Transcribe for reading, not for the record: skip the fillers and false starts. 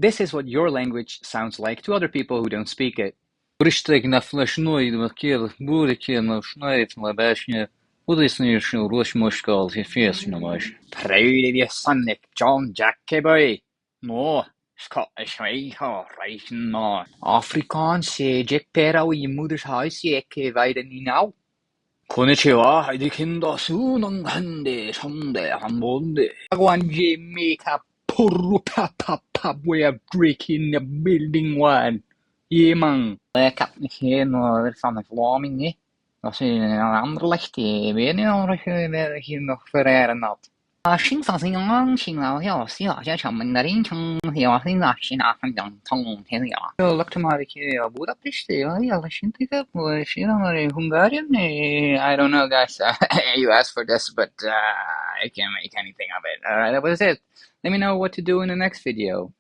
This is what your language sounds like to other people who don't speak it. Brüstegna flashnoid markier burike na schneid ma bashne udisnir shno rush mushkal fies no mush. Proud of your son, Nick John Jackie boy. No, Scottish way ho right no. Afrikaans say Jack pera i moeders huis ikke weiden ni nou. Konnichiwa, de kinder soon hande someday on Monday. One Jamaica purru pap pap pap way of drinking the building one. Yeah man. Ik heb niet geen van de Vlaming, hè. Dat is een ander licht, hè. Weet niet of je hier nog verreren had. 新发型新老要小家长们的人称小新的新啊很讲通天呀。就 look to my Budapest yeah listen to that Hungarian I don't know guys you asked for this but I can't make anything of it. Alright, that was it. Let me know what to do in the next video.